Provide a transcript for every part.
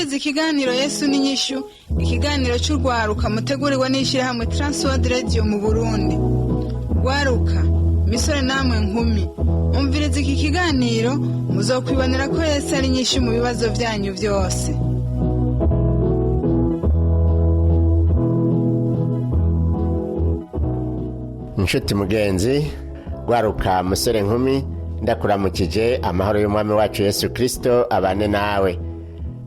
mwumviriza ikiganiro YESU n'INYISHU, ikiganiro cy'urwaruka mutegurirwa n'ishyirahamwe TWR Radio mu Burundi. Rwaruka, misore namwe nkumi, umviriza iki kiganiro muzokwibonera ko YESU ari inyishu mu bibazo byanyu byose. Nshuti mugenzi, rwaruka musore nkumi, ndakuramukije amahoro y'umwami wacu Yesu Kristo abane nawe.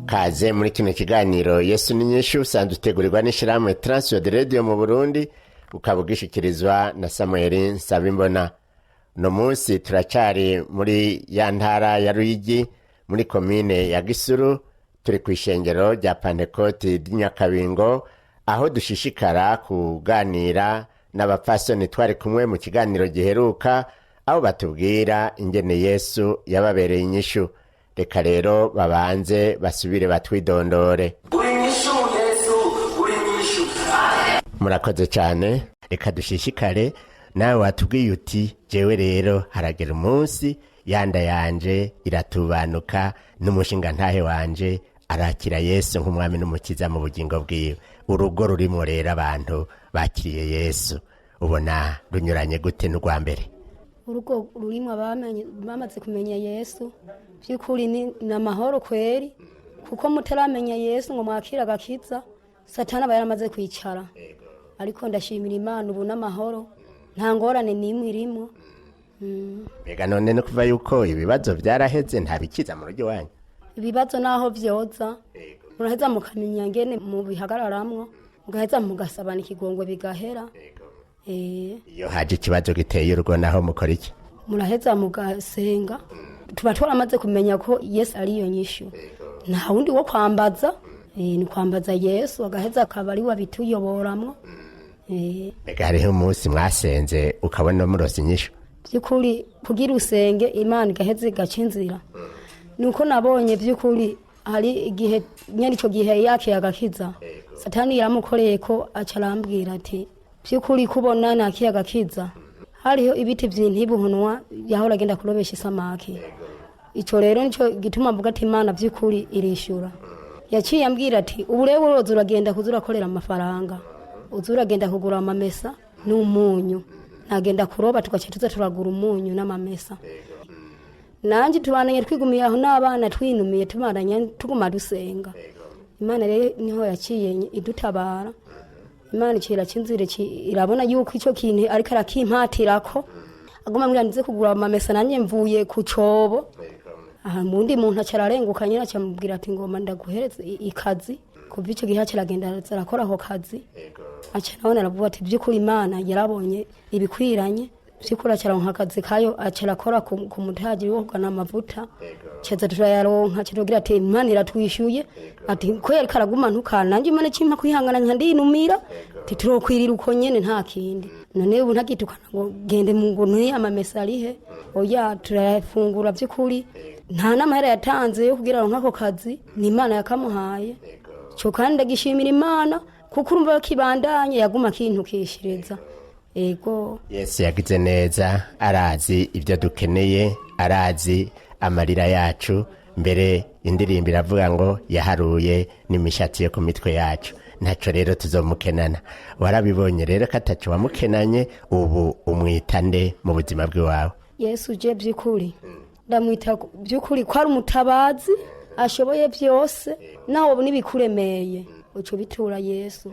Kaze muri kino kiganiro YESU n'INYISHU usanzwe utegurirwa n'ishyirahamwe TWR Radio mu Burundi, ukaba ugishikirizwa na Samuel Nsabimbona. No munsi turacari muri ya ntara ya Ruyigi, muri komine ya Gisuru, turi kw'ishengero rya Pentecote ry'Inyakabingo, aho dushishikara kuganira n'abapfasoni twari kumwe mu kiganiro giheruka, aho batubwira ingene Yesu yababereye inyishu. Reka rero babanze basubire batwidondore. INYISHU YESU INYISHU. Murakoze cyane. Reka dushishikare nawe watubwiye uti jewe rero haragera umunsi yanda yanje iratubanuka n'umushinga ntahe wanje arakira Yesu nk'umwami n'umukiza mu bugingo bwiwe. Urugo rurimo rero abantu bakiriye Yesu, ubona runyuranye gute n'urwa mbere? Urugo rurimo bamaze kumenya Yesu by'ukuri ni amahoro kweri, kuko mutaramenya Yesu ngo mwakira agakiza Satani aba yaramaze kwicara. Ariko ndashimira Imana ubu n'amahoro, nta ngorane n'imwe irimo. Mbega none no kuva yuko ibibazo byaraheze nta bikiza mu rugo wanyu? Ibibazo naho vyoza muraheza mukamenya ngene mu bihagararamwo, mugaheza mugasabana ikigongo bigahera. Iyo haje ikibazo giteye urugo naho mukora iki? Muraheza mugasenga, tuba twaramaze kumenya ko Yesu ari yo nyishu. Nta wundi wo kwambaza, ni kwambaza Yesu, agaheza akaba ari wabituyoboramwo. Mbega hariho umunsi mwasenze ukabona murose inyishu? By'ukuri kugira usenge Imana igaheza igaca inzira. Nuko nabonye by'ukuri hari igihe nyari ico gihe yake agakiza, Satani yaramukoreye ko acarambwira ati by'ukuri kubona nakiye agakiza hariho ibiti by'intibuhunwa yahora agenda kurobesha isamaki. Ico rero nico gituma mvuga ati Imana by'ukuri irishura. Yaciye ambwira ati ubu rero uroza uragenda kuzura korera amafaranga, uzuragenda kugura amamesa n'umunyu, nagenda kuroba tugaca tuza turagura umunyu n'amamesa. Nanje tubananye twigumiye aho n'abana twinumiye tumaranye tuguma dusenga. Imana rero niho yaciye idutabara. Imana icira cinzire irabona yuko ico kintu ariko arakimpatirako, aguma mbwira ndize kugura amamesa nanye mvuye ku cobo. Aha mundi muntu acararenguka nyina acamubwira ati ngoma ndaguhereze ikazi, kuva ico gihe acaragenda arakora ako kazi. Aca nabona aravuga ati by'ukuri Imana yarabonye ibikwiranye, by'ukuri acaronka akazi kayo acarakora ku mutagiri wo kugana amavuta. Ceza turayaronka kirogira ati Imana iratwishuye, ati ko yari karaguma ntukana nanje Imana cimpa kwihangana nkandinumira titurokwirira uko nyene nta kindi. None ubu ntagitukana ngo gende mu ngo ni amamesa arihe, oya turayafungura by'ukuri. Nta namahera yatanze yo kugira ngo nkako kazi, ni Imana yakamuhaye. Cyo kandi ndagishimira Imana kuko urumva kibandanye yaguma kintu kishireza. Ego Yesu yagize neza, arazi ibyo dukeneye, arazi amarira yacu. Mbere indirimbo iravuga ngo yaharuye n'imishatsi yo ku mitwe yacu. Ntaco rero tuzomukenana. Warabibonye rero katacu wamukenanye, ubu umwitande mu buzima bw'iwawe. Yesu je by'ukuri ndamwita by'ukuri ko ari umutabazi ashoboye byose, naho ubu nibikuremeye uco bitura Yesu,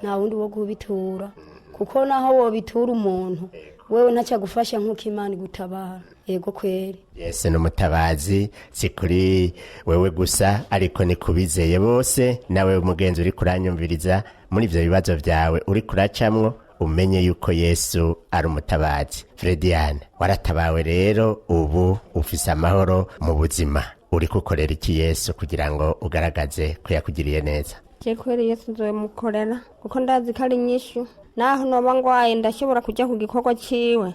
nta wundi wo kubitura, kuko naho wo bitura umuntu wewe ntaca gufasha nk'uko Imana gutabara. Ego kweri Yesu n'umutabazi, si kuri wewe gusa ariko ni kubizeye bose. Nawe umugenzi uri kuranyumviriza muri ivyo bibazo vyawe uri kuracamwo, umenye yuko Yesu ari umutabazi. Frediane, waratabawe rero, ubu ufise amahoro mu buzima. Uri kukorera iki Yesu kugira ngo ugaragaze ko yakugiriye neza? Kweri Yesu nzomukorera kuko ndazi ko ari inyishu. Naho noba ngwaye ndashobora kujya ku gikorwa ciwe,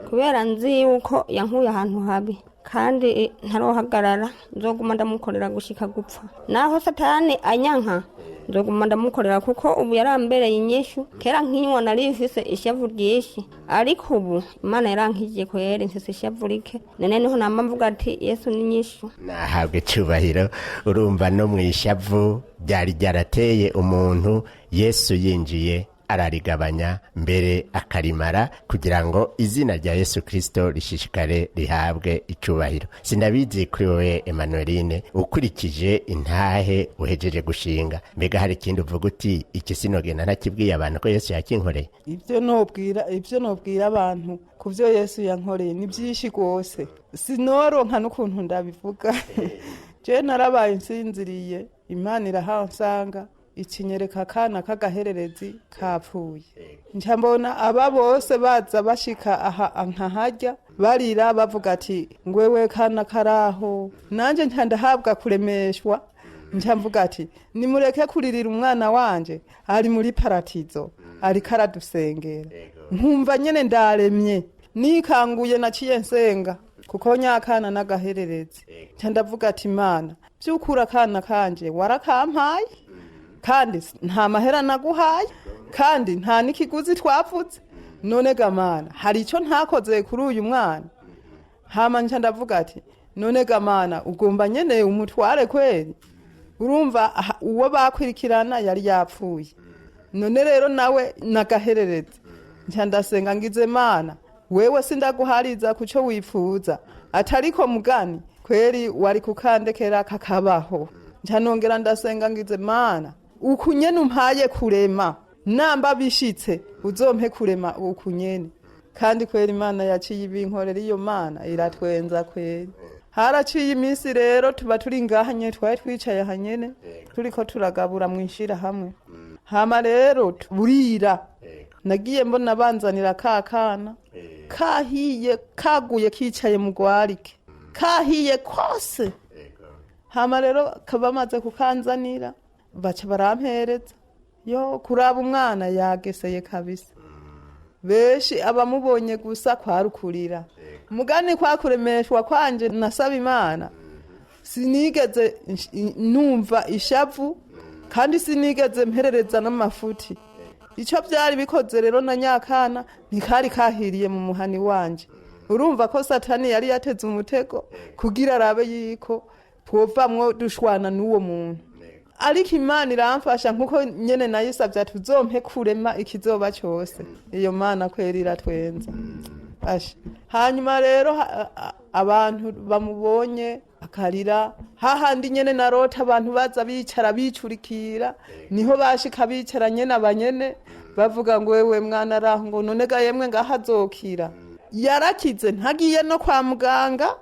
kubera nzi yuko yankuye ahantu habi kandi ntarohagarara, nzoguma ndamukorera gushika gupfa. Naho Satani anyanka nzoguma ndamukorera kuko ubu yarambereye inyishu kera nkinywa nari mfise ishavu ryinshi ariko ubu Imana yarankije kwera mfise ishavu rike none niho nama mvuga ati Yesu ni inyishu. Nahabwe cyubahiro. Urumva no mu ishavu byari byarateye umuntu, Yesu yinjiye ararigabanya mbere akarimara kugira ngo izina rya Yesu Kristo rishishikare rihabwe icyubahiro. Sindabizi kuri wowe Emmanueline, ukurikije intahe uhejeje gushinga, mbega hari ikindi uvuga uti iki sinogenda ntakibwiye abantu ko Yesu yakinkoreye? Ibyo nobwira abantu ku byo Yesu yankoreye ni byinshi rwose, sinoronka n'ukuntu ndabivuga. Je narabaye nsinziriye, Imana irahansanga ikinyereka akana k'agahererezi kapfuye. Nca mbona aba bose baza bashika aha nkahajya barira bavuga ati ngwewe kana karaho, nanje nca ndahabwa kuremeshwa. Nca mvuga ati nimureke kuririra umwana wanje ari muri paratizo ariko aradusengera. Nkumva nyene ndaremye nikanguye naciye nsenga kuko nyakana n'agahererezi. Nca ndavuga ati Mana byukura akana kanje warakampaye kandi nta mahera naguhaye kandi nta n'ikiguzi twavuze, none gamana hari icyo ntakoze kuri uyu mwana. Hama nca ndavuga ati none gamana ugomba nyene umutware kweri, urumva uwo bakwirikirana yari yapfuye, none rero nawe nagaherereze. Nca ndasenga ngize Mana wewe sindaguhariza kuco wifuza, atariko mugani kweri wari kukandekera kakabaho. Nca nongera ndasenga ngize Mana ukunyene umpaye kurema, namba bishitse uzompe kurema ukunyene. Kandi kweri Imana yaciye ibinkorera, iyo Mana iratwenza kweri. Haraciye iminsi rero tuba turi ngahanye, twari twicaye hanyene turiko turagabura mwishira hamwe. Hama rero burira nagiye mbona banzanira kakana kahiye kaguye kicaye mu gwarike kahiye kose. Hama rero kabamaze kukanzanira baca barampereza, yo kuraba umwana yageseye kabisa. Beshi abamubonye gusa kwarukurira, mugani kwa kuremeshwa kwanje nasaba Imana sinigeze numva ishavu kandi sinigeze mperereza n'amafuti. Ico byari bikoze rero na nyakana ntikari kahiriye mu muhani wanje. Urumva ko Satani yari yateze umutego kugira arabe yiko twovamwo dushwana n'uwo muntu. Ariko Imana iramfasha nkuko nyene nayisavye ati uzompe kurema ikizoba cyose. Iyo Mana kweri iratwenza. Hanyuma rero abantu bamubonye akarira, hahandi nyene narota abantu baza bicara bicurikira, niho bashika bicara nyene abanyene bavuga ngo wewe mwana araho, ngo none ga yemwe ngahazokira. Yarakize ntagiye no kwa muganga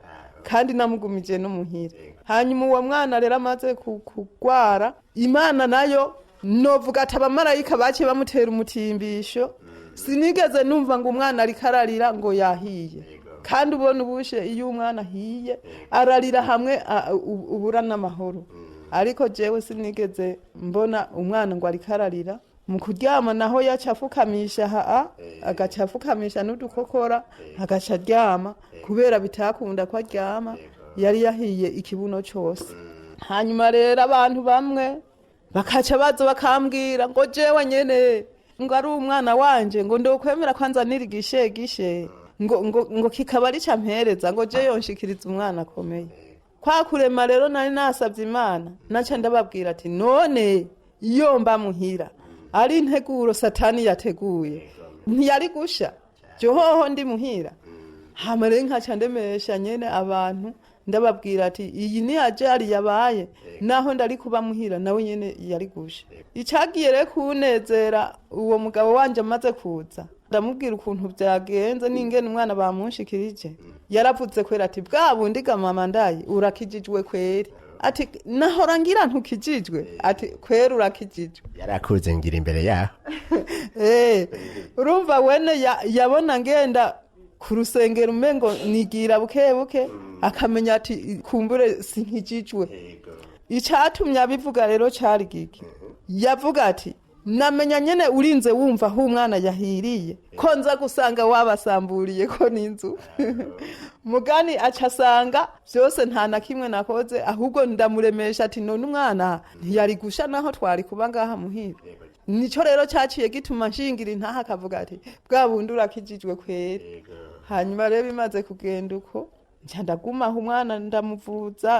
kandi namugumije no muhira. Hanyuma uwo mwana rero amaze kugwara, Imana nayo novuga ati abamarayika bace bamutera umutimbisho. Sinigeze numva ngo umwana ari kararira ngo yahiye, kandi ubona ubushe iyo umwana hiye ararira hamwe ubura n'amahoro. Ariko jewe sinigeze mbona umwana ngo ari kararira. Mu kuryama naho yacafukamisha agacafukamisha n'udukokora agaca aryama kubera bitakunda ko aryama, yari yahiye ikibuno cyose. Hanyuma rero abantu bamwe bakaca baza bakambwira ngo jewe nyene ngo ari umwana wanje ngo ndokwemera kwanza nirigishe ngo kikaba ari campereza ngo je yonshikiriza umwana akomeye. Kwa kurema rero nari nasavye Imana, naca ndababwira ati none iyo mba muhira ari integuro Satani yateguye ntiyari gusha johoho ndi muhira. Hama rero nkaca ndemesha nyene abantu ndababwira ati iyi ni ajari yabaye, naho ndari kuba muhira nawe nyene yari gusha. Icagiye rero kunezera uwo mugabo wanje amaze kuza, ndamubwira ukuntu byagenze n'ingene umwana bamunshikirije. Yaravuze kwera ati bwa bundi ga mama ndayi urakijijwe kweri. Ati nahora ngira ntukijijwe, ati kwera urakijijwe. Yarakuze ngira imbere yaho. Urumva wene yabona ngenda ku rusengero umengo nigira buke akamenya ati kumbure sinkijijwe. Icatumye abivuga rero cari giki, yavuga ati namenya nyene urinze wumva aho umwana yahiriye ko nza gusanga wabasamburiye ko n'inzu mugani aca asanga byose nta na kimwe nakoze ahubwo ndamuremesha ati none umwana ntiyari gusha naho twari kuba ngaha muhira nico rero cyaciye gituma nshingira intaha akavuga ati bwa bundi urakijijwe kweri hanyuma rero bimaze kugenda uko nca ndagumaho umwana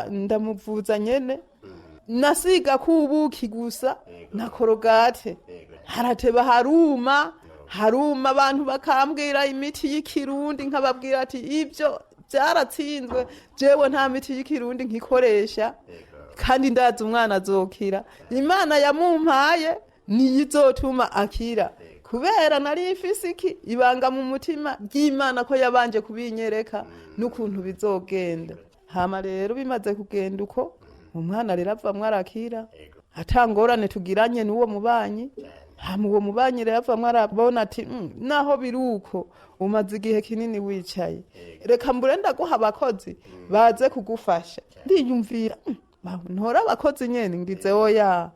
ndamuvuza nyene nasiga kubuki gusa na korogate harateba haruma abantu bakambwira imiti y'ikirundi nkababwira ati ibyo byaratsinzwe jewe nta miti y'ikirundi nkikoresha kandi ndazi umwana azokira imana yamumpaye niyizotuma akira kubera nari ifisiki ibanga mu mutima ry'Imana ko yabanje kubinyereka n'ukuntu bizogenda hama rero bimaze kugenda uko umwana rero avamwe arakira atangorane tugiranye n'uwo mubanyi hama uwo mubanyi rero avamwe arabona ati naho biruko umaze igihe kinini wicaye reka mbure ndaguha abakozi baze kugufasha ndiyumvira ntora abakozi nyene ngize oya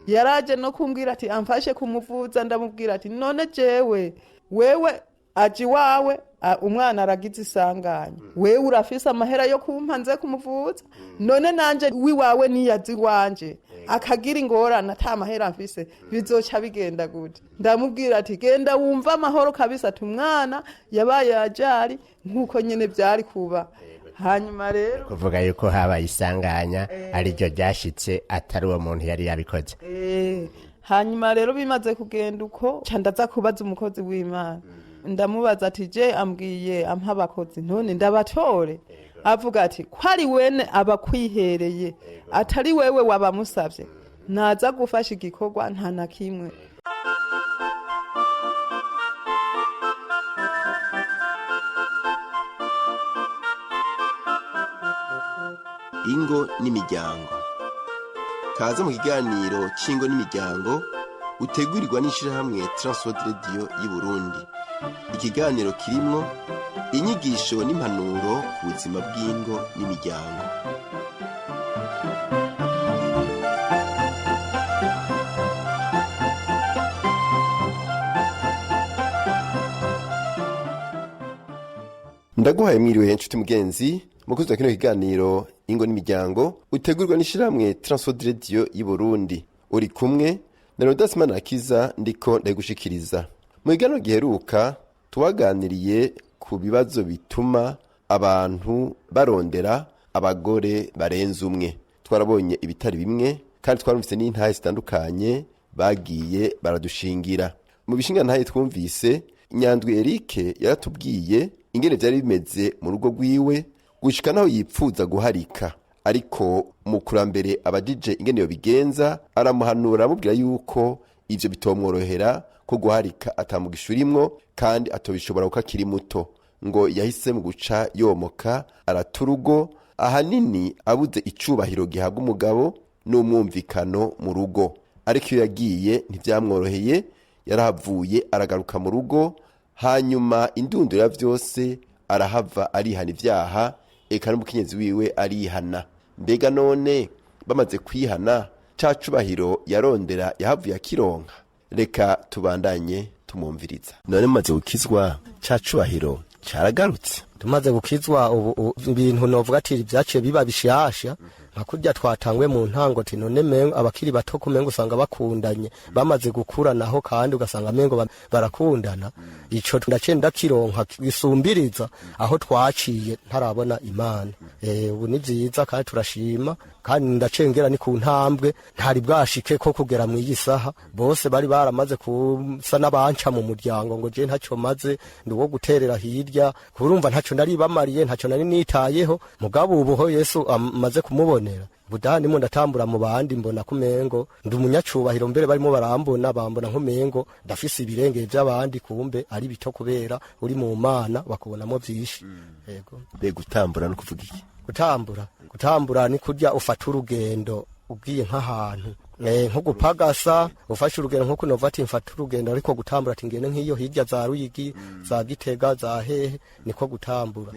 yaraje no kumbwira ati amfashe kumuvuza ndamubwira ati none jewe wewe aji wawe umwana aragize isanganya wewe urafise amahera yo kumpa nze kumuvuza none nanje wiwawe niyazi wanje akagira ingorana ata mahera mfise bizoca bigenda gute ndamubwira ati genda wumva amahoro kabisa ati umwana yabaye ajari nkuko nyene byari kuba hanyuma rero kuvuga yuko habaye isanganya ari ryo ryashitse atari uwo muntu yari yabikoze hanyuma rero bimaze kugenda uko ndaza kubaza umukozi w'Imana ndamubaza ati je ambwiye ampa abakozi none ndabatore avuga ati kwari wene abakwihereye atari wewe wabamusavye naza gufasha igikorwa nta na kimwe ingo n'imiryango kaza mu kiganiro c'ingo n'imiryango utegurirwa n'ishirahamwe TWR Radio y'u Burundi. Ikiganiro kirimwo inyigisho n'impanuro ku buzima bw'ingo n'imiryango. Ndaguhaye mwiriwe nshuti mugenzi mukozi wa kino kiganiro ingo n'imiryango utegurwa n'ishirahamwe TWR Radio y'u Burundi. Uri kumwe na Rodasman Akiza ndiko ndagushikiriza. Mu kiganiro giheruka tuwaganiriye ku bibazo bituma abantu barondera abagore barenze umwe. Twarabonye ibitari bimwe kandi twarumvise n'intahe zitandukanye bagiye baradushingira. Mu bishinga ntahe twumvise Nyandwi Eric yaratubwiye ingene byari bimeze mu rugo rwiwe gushika naho yipfuza guharika, ariko mu kurambere abajije ingene yo bigenza aramuhanura amubwira yuko ivyo bitomworohera ko guharika atamugishurimwo kandi atobishobora kuko akiri muto, ngo yahise mu guca yomoka araturugo ahanini abuze icubahiro gihabwa umugabo n'umwumvikano mu rugo. Ariko iyo yagiye ntivyamworoheye, yarahavuye aragaruka mu rugo, hanyuma indunduro ya vyose arahava arihana ivyaha, eka n'umukenyezi wiwe arihana. Mbega none bamaze kwihana ca cubahiro yarondera yahavuye akironka? Reka tubandanye tumumviriza. None mumaze gukizwa ca cubahiro caragarutse? Tumaze gukizwa ubu ibintu novuga ati byaciye biba bishasha nka kurya twatangwe mu ntango ati none mengo abakiri bato kumengo usanga bakundanye bamaze gukura naho kandi ugasanga mengo barakundana. Ico ndacenda kironka gisumbiriza aho twaciye ntarabona Imana. Ubu ni vyiza kandi turashima kandi ndacengera ni ku ntambwe ntari bwashike ko kugera mu yisaha bose bari baramaze kusa n'abanca mu muryango ngo je ntaco maze nduwo guterera hirya kurumva ntaco ndari bamariye ntaco nari nitayeho. Mugabo ubuho Yesu amaze kumubonera budani mo ndatambura mu bandi mbona kumengo ndi umunyacubahiro, mbere barimo barambona bambona nkumengo ndafise ibirenge by'abandi kumbe ari bito kubera uri mu Mana bakubonamo vyinshi. Yego be gutambura no kuvuga iki? Gutambura ni kurya ufata urugendo ugiye nk'ahantu nko gupagasa ufashe urugendo nko kunova ati mfata urugendo ariko gutambura ati ngene nk'iyo hirya za Ruyigi za Gitega za hehe niko gutambura.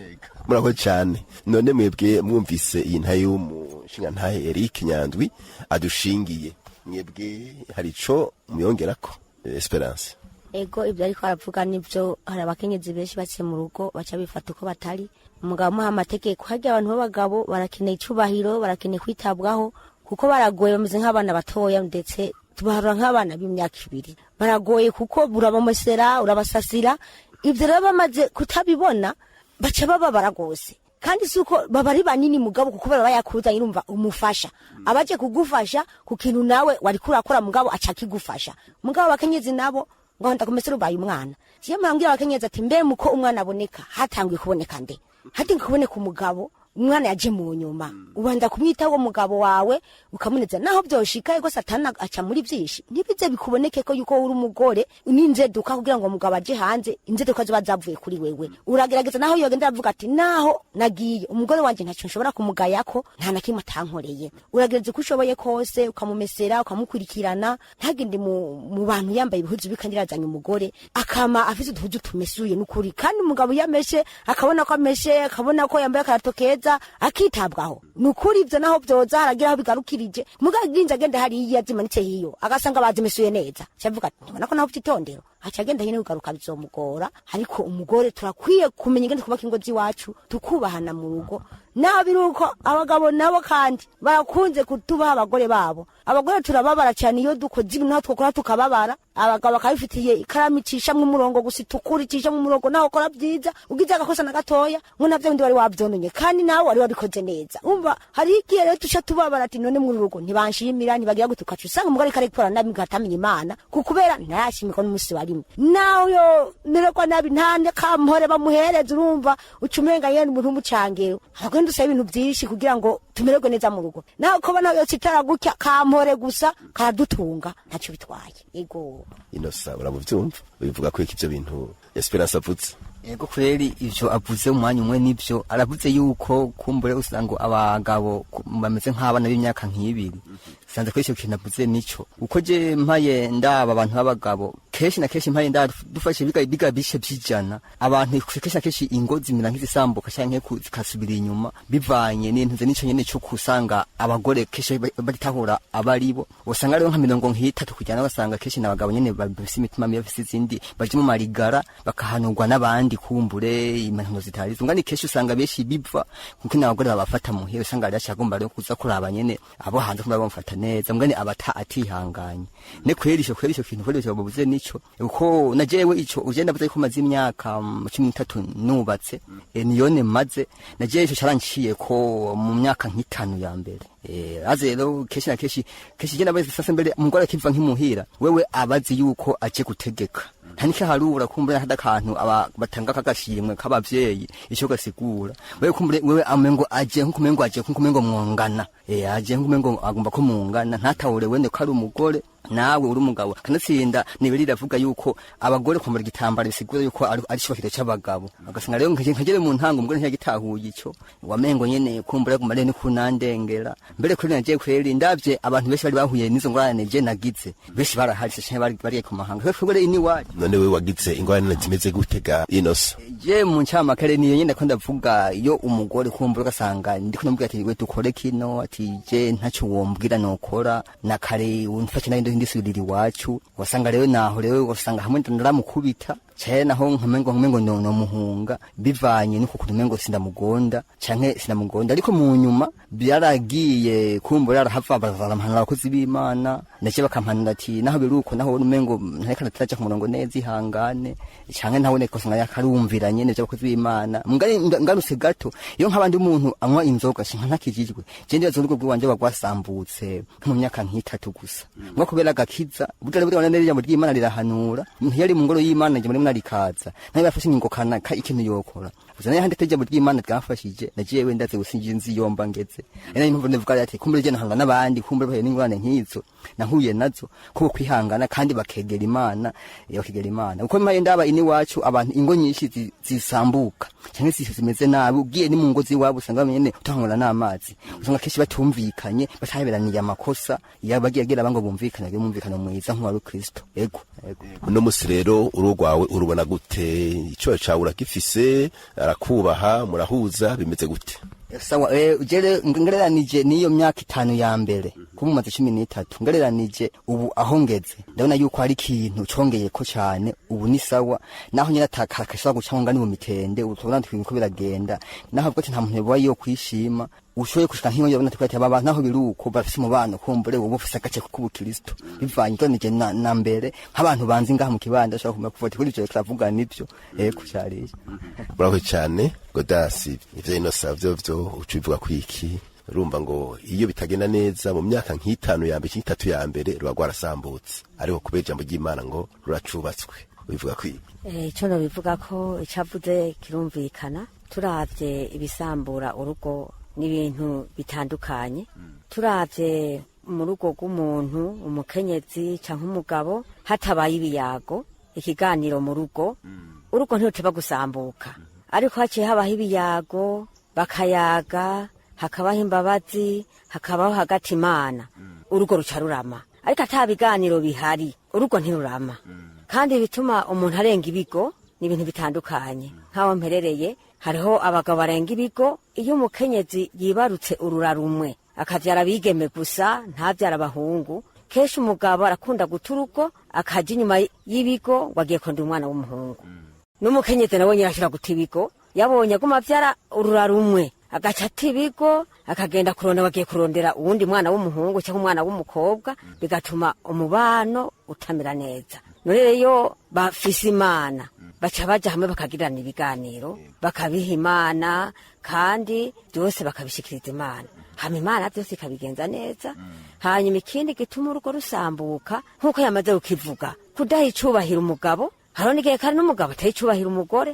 Murakoze cyane. None mwebwe mwumvise iyi ntaye y'umushinga ntaye Eric Nyandwi adushingiye, mwebwe hari ico muyongerako Esperance? Ego ibyo ariko aravuga nibyo, hari abakenyezi benshi baciye mu rugo baca bifata uko batari. Umugabo muha amategeko, harya abantu b'abagabo barakeneye icubahiro, barakeneye kwitabwaho kuko baragoye, bameze nk'abana batoya ndetse tubaharura nk'abana b'imyaka 2. Baragoye kuko urabamesera urabasasira, ibyo rero bamaze kutabibona baca bababara gose. Kandi suko babari banini mugabo kuko barayakuza irumva umufasha abaje kugufasha ku kintu nawe wari kurakora mugabo acakigufasha. Mugabo abakenyezi nabo ngo ndakomesera ubaye umwana. Siye mwangira abakenyezi ati mbe muko umwana aboneka hatangwe kuboneka nde, hati kuboneka umugabo umwana yaje mu nyuma ubanda kumwitaho mugabo wawe ukamuneza naho byoshika ego satana aca muri byinshi nibize bikuboneke ko yuko uri umugore uninze duka kugira ngo mugabo aje hanze inze duka zo bazavuye kuri wewe uragerageza naho yogenda avuga ati naho nagiye umugore wanje ntacyo nshobora kumugayako nta nakimwe atankoreye. Uragerageza kushoboye kose ukamumesera ukamukurikirana ntagende mu bantu yambaye ibihuzu bikandirazanya umugore akama afite uduhuzu tumesuye n'ukuri, kandi umugabo yameshe akabona ko ameshe akabona ko yambaye karatokeza akitabwaho nukuri. Ivyo naho byoza haragira aho bigarukirije mugaginza agenda hari yazimanitse hiyo agasanga bazimesuye neza cyavuga ati mbona ko naho byitondero acagenda hine kugaruka bizomugora. Ariko umugore turakwiye kumenya ingene kubaka ingozi wacu tukubahana mu rugo naho biruko abagabo nabo kandi barakunze kutubaha abagore babo. Abagore turababara cyane iyo dukoze ibintu twakora tukababara, abagabo bakabifitiye ikaramu icisha mu murongo gusa tukuricisha mu murongo naho ukora byiza ugize agakosa na gatoya ngo navyo ndi wari wabyononye kandi nawe wari wabikoze neza. Umva hari igihe rero tusha tubabara ati none mu rugo ntibanshimira ntibagira gutukacu usanga umugore kare gukora nabi gatamenya Imana kukubera ntayashimiko n'umusi warimwe naho yo nereko nabi ntande kampore bamuhereza urumva ucumenga yene umuntu umucangero agenda usaba ibintu byinshi kugira ngo tumererwe neza mu rugo naho ko bana yo citara gutya kampore gusa karadutunga ntacyo bitwaye. Ego Inosa urabuvyumva bivuga ko iki byo bintu Esperance avutse? Ego kweri ivyo avuze umwanya umwe nivyo aravuze yuko kumbure usanga abagabo bameze nk'abana b'imyaka nk'ibiri. Sanze ko icyo kintu avuze nico uko je mpaye ndaba abantu b'abagabo keshi na keshi mpaye dufashe biga bishe byijana abantu keshi na keshi ingozi mira nk'izisambuka cyangwa zikasubira inyuma bivanye n'intuze nico nyene cyo kusanga abagore keshi batahura abaribo usanga rero nka 30 kujyana basanga keshi n'abagabo nyene babise imitima mibi bafise izindi baje mu marigara bakahanurwa n'abandi kumbure impanuro zitari zungani keshi usanga beshi biva kuko n'abagore babafata muhiye usanga ari cyagomba rero kuza kuraba nyene abo hanze kumba bamufata neza mugani abata atihanganye ne kwerisho kintu kwerisho babuze nico uko najewe ico ugenda buze ko mazi imyaka 13 nubatse niyone maze najewe ico caranciye ko mu myaka nk'itanu ya mbere aze rero keshi na keshi genda baze sasa mbere umugore akiva nk'imuhira wewe abazi yuko aje gutegeka ntanike harura kumbura hada kantu batanga kagashimwe kabavyeyi ico gasigura wewe kumbure wewe amengo aje nkumengo mwongana aje nkumengo agomba ko mungana ntatahure wende ko ari umugore nawe uri umugabo kanatsinda nibiri ravuga yuko abagore kwambara igitambara bisigura yuko ari shokiro cy'abagabo agasanga rero nkagere mu ntango umugore ntiyagitahuye ico wamengo nyene kumbura kumare ni kunandengera mbere kuri naje kweri ndavye abantu benshi bari bahuye nizo ngorane je nagize benshi baraharise cyane bari ku mahanga kwegore ini waje. None we wagize ingorane zimeze gutega Inosa? Je mu ncama kare niyo nyene ko ndavuga iyo umugore kumbura gasanga ndiko namubwira ati we dukore kino ati je ntacyo wombwira nokora na kare unfashe na ndisubirira iwacu wasanga rero naho rero wasanga hamwe ndaramukubita cyane naho nkamengo no muhunga bivanye nuko kumengo sindamugonda canke sinamugonda ariko mu nyuma byaragiye kumbura arahava bazaramhana abakozi b'Imana naje bakampanira ati naho biruko naho numengo ntareka nataraje ku murongo neza ihangane canke naho neko sanga yakarumvira nyene by'abakozi b'Imana ngaruse gato iyo nk'abandi umuntu anywa inzoga shinka ntakijijwe je ndibaza urugo rwanje bagwasambutse mu myaka nk'itatu gusa ngo kubera gakiza budare buri wanene y'ijambo ry'Imana rirahanura yari mu ngoro y'Imana je muri narikaza nayo bafashe ingo kana ikintu yokora uzana yahandi ijambo ry'Imana ryamfashije nagiye wenda ndaze gusinjira inzi yomba ngeze ena impamvu ndavuga ati kumbure je nahanga n'abandi kumbure bahe n'ingorane nk'izo nahuye nazo ko kwihangana kandi bakegera Imana uko mpaye ndaba ini wacu abantu ingo nyinshi zisambuka cyangwa zimeze nabi ugiye ni mu ngo ziwabo usanga bamenye utangura n'amazi usanga keshi batumvikanye bataberaniye amakosa yabagiye agira bango bumvikana bimumvikana mwiza nk'uwa Kristo yego uno musi rero urugwawe urubona gute ico cawe urakifise arakubaha murahuza bimeze gute sawa ujere ngereranije niyo myaka 5 ya mbere kumumaze 13 ngereranije ubu aho ngeze ndabona yuko ari ikintu congeye ko cyane ubu ni sawa naho nyina takakashwa gucanga ni mu mitende utubona twiko biragenda naho bwo nta muntu yabaye yo kwishima ushoye kushika nk'iyo yabona twati aba naho biruko bafise umubano kumbure ubu bufise agace ku Kristo bivanye ngonije na mbere nk'abantu banzi ngaha mu kibanda ashaka kuma kuvota kuri cyo kiravuga nibyo kucyariye buraho cyane godasi ivyo ino savyo ucivuga kwiki urumva ngo iyo bitagenda neza mu myaka nk'itanu ya mbere 3 ya mbere ruba rwarasambutse ariko kubera ijambo ry'Imana ngo ruracubatswe bivuga kwiki ico no bivuga ko icavuze kirumvikana turavye ibisambura urugo n'ibintu bitandukanye turavye mu rugo rw'umuntu umukenyezi canke umugabo hatabaye ibiyago ikiganiro mu rugo urugo ntoteba gusambuka ariko haciye habaho ibiyago bakayaga hakabaho imbabazi hakabaho hagati Imana urugo ruca rurama ariko atabiganiro bihari urugo ntirurama kandi bituma umuntu arenga ibigo n'ibintu bitandukanye nk'aho mperereye hariho abagabo barenga ibigo iyo umukenyezi yibarutse urura rumwe akavyara bigeme gusa ntavyara abahungu kenshi umugabo arakunda guturuko akaja inyuma y'ibigo wagiye konda umwana w'umuhungu n'umukenyezi nawe nyirashira guta ibigo yabonye aguma avyara urura rumwe agaca ata ibigo akagenda kurondera wagiye kurondera uwundi mwana w'umuhungu cyangwa umwana w'umukobwa bigatuma umubano utamera neza none rero bafise Imana baca baja hamwe bakagirana ibiganiro bakabiha Imana kandi byose bakabishikiriza Imana hama Imana byose ikabigenza neza hanyuma ikindi gituma urugo rusambuka nkuko yamaze kukivuga kudaha icubahira umugabo haro n'igihe kandi n'umugabo atayicubahira umugore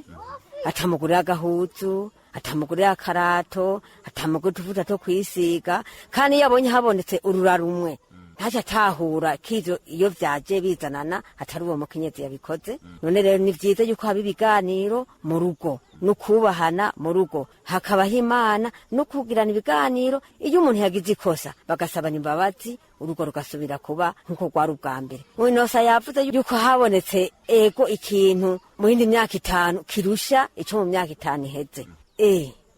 atamugurira agahuzu atamugurira akarato atamugurira utuvuta two kwisiga kandi yabonye habonetse urura rumwe ntaje atahura kizo iyo vyaje bizanana atari uwo mukenyezi yabikoze none rero ni vyiza yuko haba ibiganiro mu rugo no kubahana mu rugo hakabaho Imana no kugirana ibiganiro iyo umuntu yagize ikosa bagasabana imbabazi urugo rugasubira kuba nkuko rwari ubwa mbere winosa yavuze yuko habonetse ego ikintu mu yindi myaka 5 kirusha ico mu myaka 5 iheze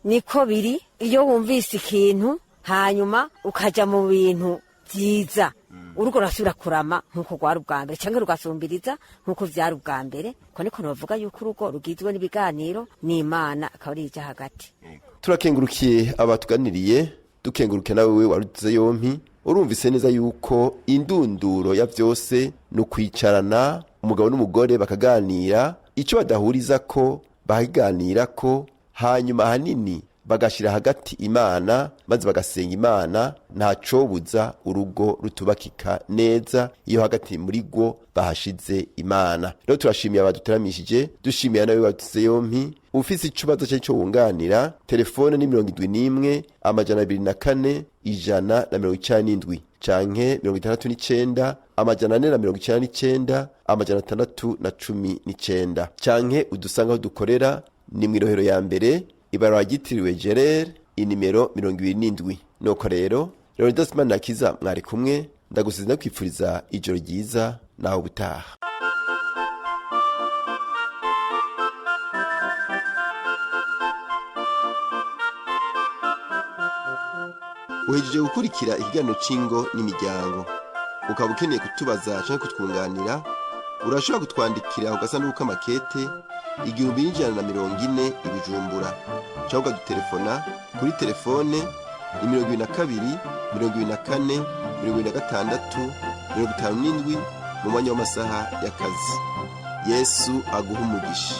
niko biri iyo wumvise ikintu hanyuma ukaja mu bintu vyiza urugo rasubira kurama nkuko rwari ubwa mbere cyangwa rugasumbiriza nkuko vyari ubwa mbere ko niko novuga yuko urugo rugizwe n'ibiganiro n'Imana akaba ari ija hagati turakengurukiye abatuganiriye dukenguruke nawe we waruze yompi urumvise neza yuko indunduro ya vyose no kwicarana umugabo n'umugore bakaganira ico badahuriza ko bahiganira ko hanyuma hanini bagashira hagati Imana maze bagasenga Imana ntacobuza urugo rutubakika neza iyo hagati muri go bahashize Imana rero turashimiye abaduteramishije dushimiye nawe watuze yompi ufise icubazo cyo wunganira telefone ni 71 amajana 24 ijana na 97 canke 69 amajana 499 amajana 619 canke udusanga aho dukorera ni mwirohero ya mbere ibarwa gitiriwe Gerere inimero 27 noko rero Dasman nakiza mwari kumwe ndagusize nakwifuriza ijoro ryiza naho butaha uhejeje gukurikira ikiganiro cingo n'imiryango ukaba ukeneye kutubaza canke kutwunganira urashobora kutwandikira ugasanduka makete 1140 Ibijumbura cyangwa dutelefona kuri telefone 22 24 26 57 mu mwanya w'amasaha y'akazi. Yesu aguha umugisha.